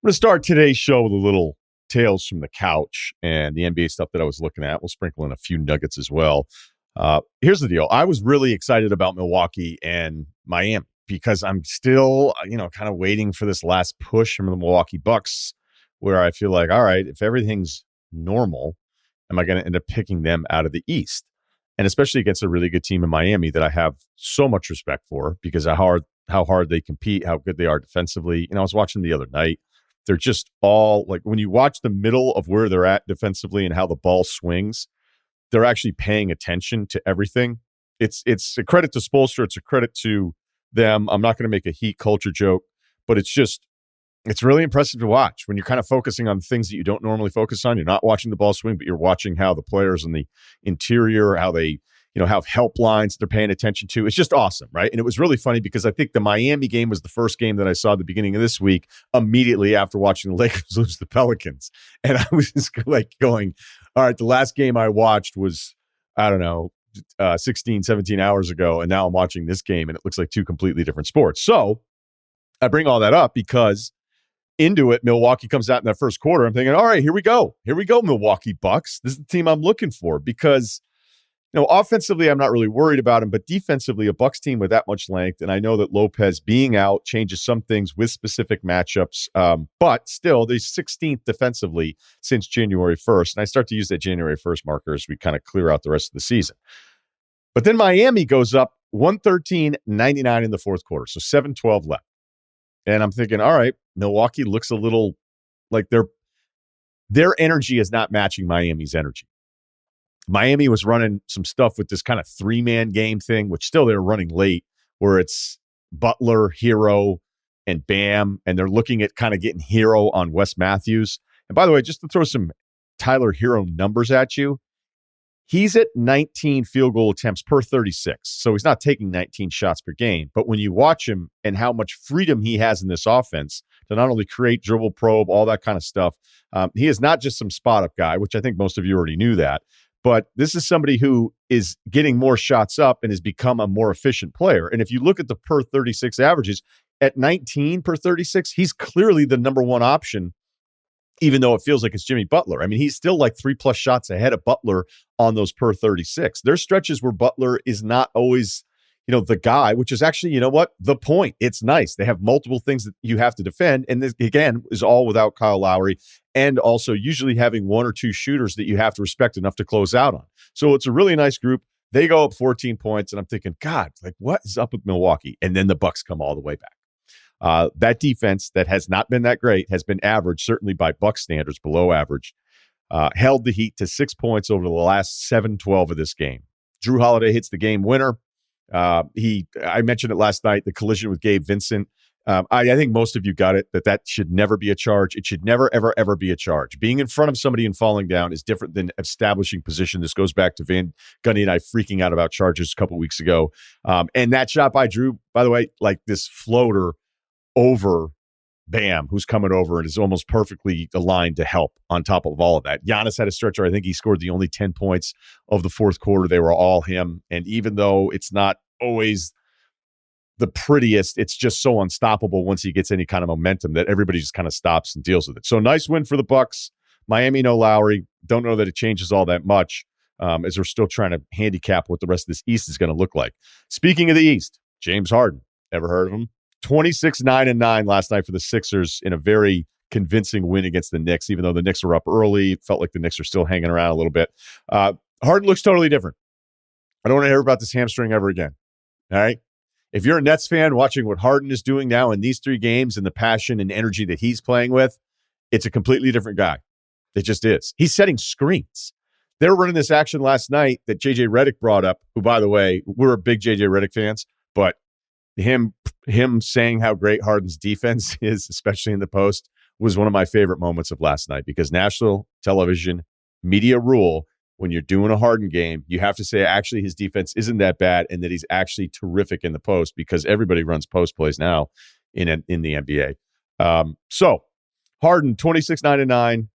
I'm going to start today's show with a little tales from the couch and the NBA stuff that I was looking at. We'll sprinkle in a few nuggets as well. Here's the deal. I was really excited about Milwaukee and Miami because I'm still, kind of waiting for this last push from the Milwaukee Bucks where I feel like, all right, if everything's normal, am I going to end up picking them out of the East? And especially against a really good team in Miami that I have so much respect for because of how hard they compete, how good they are defensively. I was watching the other night. They're just all like when you watch the middle of where they're at defensively and how the ball swings, they're actually paying attention to everything. It's a credit to Spoelstra. It's a credit to them. I'm not going to make a Heat culture joke, but it's really impressive to watch when you're kind of focusing on things that you don't normally focus on. You're not watching the ball swing, but you're watching how the players in the interior, how they have help lines they're paying attention to. It's just awesome, right? And it was really funny because I think the Miami game was the first game that I saw at the beginning of this week, immediately after watching the Lakers lose the Pelicans. And I was just like going, all right, the last game I watched was, 16, 17 hours ago, and now I'm watching this game, and it looks like two completely different sports. So I bring all that up because into it, Milwaukee comes out in that first quarter. I'm thinking, all right, here we go. Here we go, Milwaukee Bucks. This is the team I'm looking for because offensively, I'm not really worried about him, but defensively, a Bucks team with that much length, and I know that Lopez being out changes some things with specific matchups, but still, they're 16th defensively since January 1st, and I start to use that January 1st marker as we kind of clear out the rest of the season. But then Miami goes up 113-99 in the fourth quarter, so 7:12 left. And I'm thinking, all right, Milwaukee looks a little like their energy is not matching Miami's energy. Miami was running some stuff with this kind of three-man game thing, which still they're running late, where it's Butler, Hero, and Bam, and they're looking at kind of getting Hero on Wes Matthews. And by the way, just to throw some Tyler Hero numbers at you, he's at 19 field goal attempts per 36, so he's not taking 19 shots per game. But when you watch him and how much freedom he has in this offense to not only create, dribble, probe, all that kind of stuff, he is not just some spot-up guy, which I think most of you already knew that. But this is somebody who is getting more shots up and has become a more efficient player. And if you look at the per 36 averages, at 19 per 36, he's clearly the number one option, even though it feels like it's Jimmy Butler. I mean, he's still like 3+ shots ahead of Butler on those per 36. There's stretches where Butler is not always, the guy, which is actually, the point. It's nice. They have multiple things that you have to defend. And this, again, is all without Kyle Lowry and also usually having one or two shooters that you have to respect enough to close out on. So it's a really nice group. They go up 14 points, and I'm thinking, God, like what is up with Milwaukee? And then the Bucks come all the way back. That defense that has not been that great has been average, certainly by Bucks standards, below average, held the Heat to 6 points over the last 7-12 of this game. Drew Holiday hits the game winner. I mentioned it last night, the collision with Gabe Vincent. I think most of you got it, that should never be a charge. It should never, ever, ever be a charge. Being in front of somebody and falling down is different than establishing position. This goes back to Van Gundy and I freaking out about charges a couple weeks ago. And that shot by Drew, by the way, like this floater over Bam, who's coming over and is almost perfectly aligned to help on top of all of that. Giannis had a stretch where I think he scored the only 10 points of the fourth quarter. They were all him. And even though it's not always the prettiest, it's just so unstoppable once he gets any kind of momentum that everybody just kind of stops and deals with it. So nice win for the Bucks. Miami, no Lowry. Don't know that it changes all that much as we're still trying to handicap what the rest of this East is going to look like. Speaking of the East, James Harden. Ever heard of him? 26-9-9 last night for the Sixers in a very convincing win against the Knicks, even though the Knicks were up early. It felt like the Knicks are still hanging around a little bit. Harden looks totally different. I don't want to hear about this hamstring ever again. All right? If you're a Nets fan watching what Harden is doing now in these 3 games and the passion and energy that he's playing with, it's a completely different guy. It just is. He's setting screens. They were running this action last night that J.J. Redick brought up, who, by the way, we're big J.J. Redick fans, but him saying how great Harden's defense is, especially in the post, was one of my favorite moments of last night because national television media rule, when you're doing a Harden game, you have to say actually his defense isn't that bad and that he's actually terrific in the post because everybody runs post plays now in the NBA. So Harden, 26-9-9,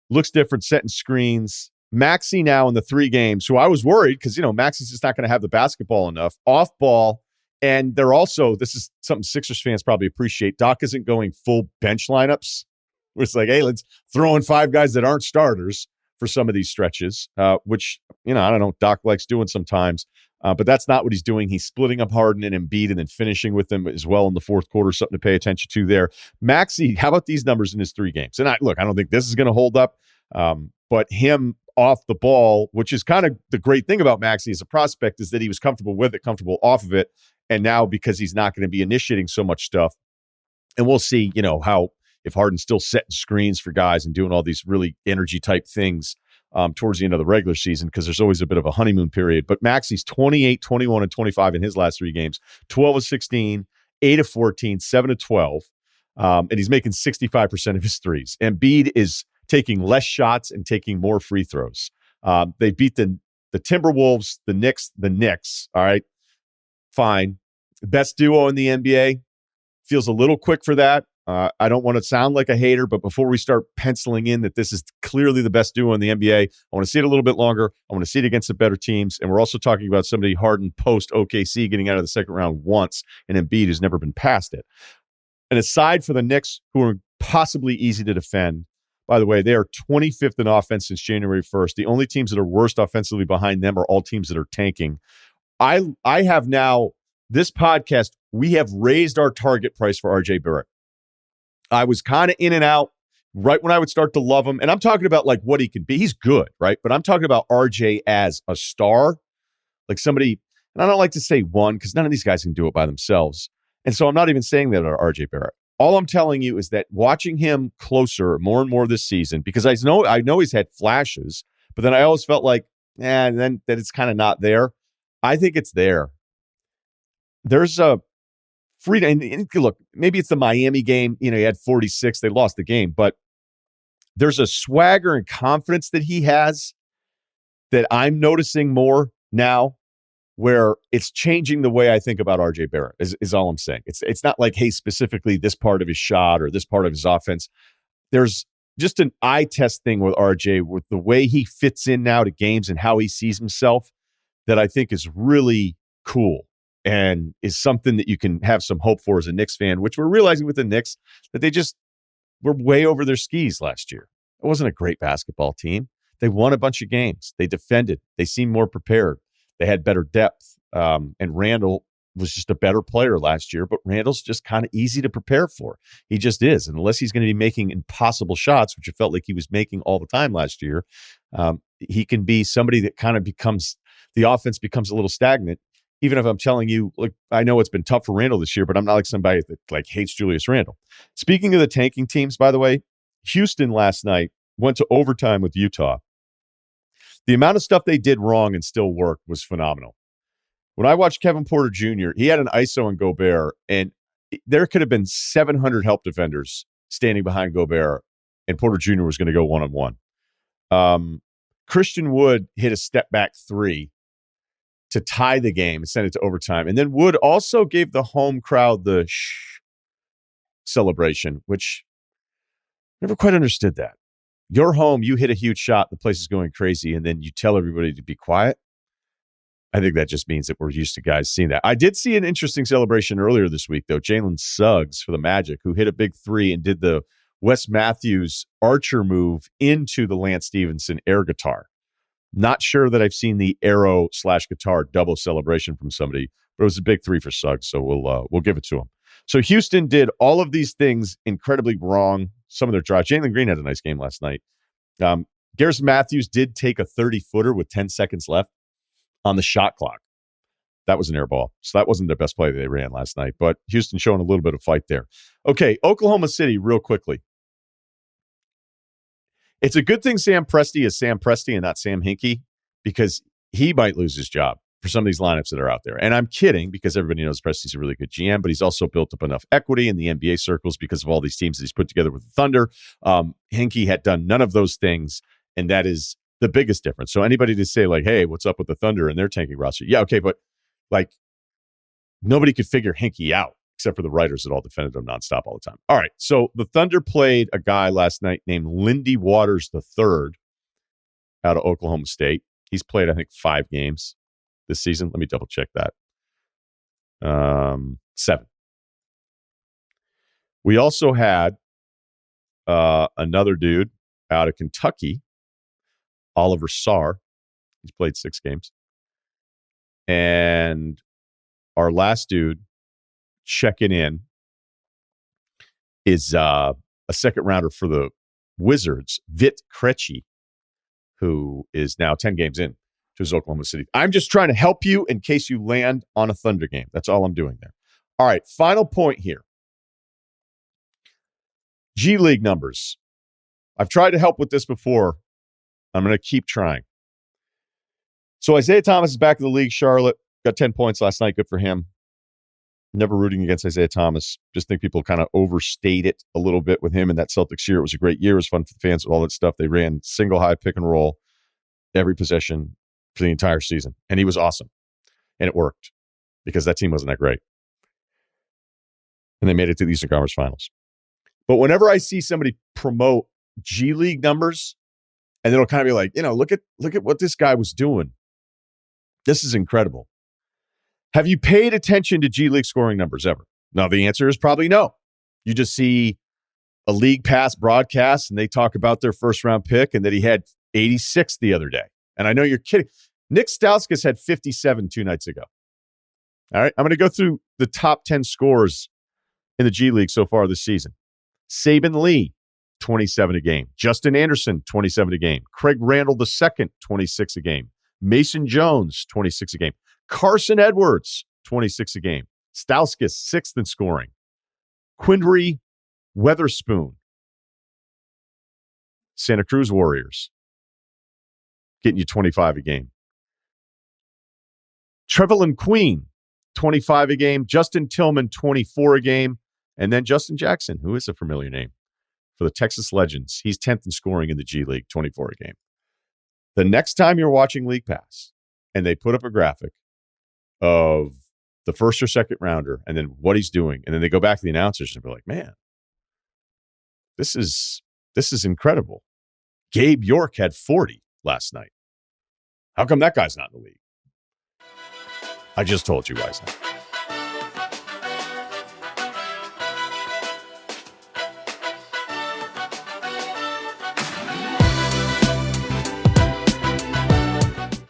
looks different, setting screens. Maxey now in the 3 games, who I was worried because, Maxey's just not going to have the basketball enough. Off ball. And they're also, this is something Sixers fans probably appreciate, Doc isn't going full bench lineups was like, hey, let's throw in 5 guys that aren't starters for some of these stretches, which, I don't know, Doc likes doing sometimes. But that's not what he's doing. He's splitting up Harden and Embiid and then finishing with them as well in the fourth quarter, something to pay attention to there. Maxey, how about these numbers in his 3 games? And I don't think this is going to hold up, but him off the ball, which is kind of the great thing about Maxey as a prospect, is that he was comfortable with it, comfortable off of it. And now because he's not going to be initiating so much stuff, and we'll see, how if Harden's still setting screens for guys and doing all these really energy type things towards the end of the regular season, because there's always a bit of a honeymoon period. But Maxey's 28, 21, and 25 in his last 3 games, 12 of 16, 8 of 14, 7 of 12. And he's making 65% of his threes. Embiid is taking less shots and taking more free throws. They beat the Timberwolves, the Knicks. All right, fine. Best duo in the NBA. Feels a little quick for that. I don't want to sound like a hater, but before we start penciling in that this is clearly the best duo in the NBA, I want to see it a little bit longer. I want to see it against the better teams. And we're also talking about somebody Harden post OKC getting out of the second round once, and Embiid who's never been past it. And aside for the Knicks, who are possibly easy to defend, by the way, they are 25th in offense since January 1st. The only teams that are worst offensively behind them are all teams that are tanking. I have now, this podcast, we have raised our target price for RJ Barrett. I was kind of in and out right when I would start to love him. And I'm talking about like what he can be. He's good, right? But I'm talking about RJ as a star, like somebody, and I don't like to say one because none of these guys can do it by themselves. And so I'm not even saying that about RJ Barrett. All I'm telling you is that watching him closer more and more this season, because I know he's had flashes, but then I always felt like, and then that it's kind of not there. I think it's there. There's a freedom. And look, maybe it's the Miami game. He had 46. They lost the game. But there's a swagger and confidence that he has that I'm noticing more now, where it's changing the way I think about RJ Barrett, is all I'm saying. It's not like, hey, specifically this part of his shot or this part of his offense. There's just an eye test thing with RJ, with the way he fits in now to games and how he sees himself, that I think is really cool and is something that you can have some hope for as a Knicks fan, which we're realizing with the Knicks that they just were way over their skis last year. It wasn't a great basketball team. They won a bunch of games. They defended. They seemed more prepared. They had better depth. And Randall was just a better player last year, but Randall's just kind of easy to prepare for. He just is. And unless he's going to be making impossible shots, which it felt like he was making all the time last year, he can be somebody that kind of the offense becomes a little stagnant. Even if I'm telling you, like, I know it's been tough for Randall this year, but I'm not like somebody that like hates Julius Randle. Speaking of the tanking teams, by the way, Houston last night went to overtime with Utah. The amount of stuff they did wrong and still worked was phenomenal. When I watched Kevin Porter Jr., he had an ISO on Gobert, and there could have been 700 help defenders standing behind Gobert, and Porter Jr. was going to go one-on-one. Christian Wood hit a step-back 3 to tie the game and send it to overtime. And then Wood also gave the home crowd the celebration, which never quite understood that. You're home, you hit a huge shot, the place is going crazy, and then you tell everybody to be quiet. I think that just means that we're used to guys seeing that. I did see an interesting celebration earlier this week, though. Jalen Suggs for the Magic, who hit a big 3 and did the Wes Matthews Archer move into the Lance Stevenson air guitar. Not sure that I've seen the arrow/guitar double celebration from somebody, but it was a big 3 for Suggs, so we'll give it to him. So Houston did all of these things incredibly wrong. Some of their drives. Jalen Green had a nice game last night. Garrison Matthews did take a 30-footer with 10 seconds left on the shot clock. That was an air ball, so that wasn't their best play that they ran last night, but Houston showing a little bit of fight there. Okay, Oklahoma City, real quickly. It's a good thing Sam Presti is Sam Presti and not Sam Hinkie, because he might lose his job for some of these lineups that are out there. And I'm kidding, because everybody knows Presti's a really good GM, but he's also built up enough equity in the NBA circles because of all these teams that he's put together with the Thunder. Hinkie had done none of those things, and that is the biggest difference. So anybody to say like, hey, what's up with the Thunder and their tanking roster? Yeah, okay, but like nobody could figure Hinkie out except for the writers that all defended him nonstop all the time. All right, so the Thunder played a guy last night named Lindy Waters III out of Oklahoma State. He's played, I think, 5 games this season. Let me double check that. 7. We also had another dude out of Kentucky, Oliver Sarr. He's played 6 games. And our last dude checking in is a second rounder for the Wizards, Vit Krejci, who is now 10 games in to his Oklahoma City. I'm just trying to help you in case you land on a Thunder game. That's all I'm doing there. All right, final point here. G League numbers. I've tried to help with this before. I'm going to keep trying. So Isaiah Thomas is back in the league. Charlotte got 10 points last night. Good for him. Never rooting against Isaiah Thomas. Just think people kind of overstate it a little bit with him in that Celtics year. It was a great year. It was fun for the fans with all that stuff. They ran single high pick and roll every possession for the entire season. And he was awesome. And it worked because that team wasn't that great. And they made it to the Eastern Conference Finals. But whenever I see somebody promote G League numbers, and it'll kind of be like, look at what this guy was doing. This is incredible. Have you paid attention to G League scoring numbers ever? Now, the answer is probably no. You just see a League Pass broadcast, and they talk about their first-round pick and that he had 86 the other day. And I know you're kidding. Nick Stauskas had 57 2 nights ago. All right, I'm going to go through the top 10 scores in the G League so far this season. Saban Lee, 27 a game. Justin Anderson, 27 a game. Craig Randall II, 26 a game. Mason Jones, 26 a game. Carson Edwards, 26 a game. Stauskas, 6th in scoring. Quindry Weatherspoon, Santa Cruz Warriors, getting you 25 a game. Trevelyan Queen, 25 a game. Justin Tillman, 24 a game. And then Justin Jackson, who is a familiar name for the Texas Legends. He's 10th in scoring in the G League, 24 a game. The next time you're watching League Pass and they put up a graphic of the first or second rounder and then what he's doing, and then they go back to the announcers and be like, man, this is incredible. Gabe York had 40 last night. How come that guy's not in the league? I just told you why he's not.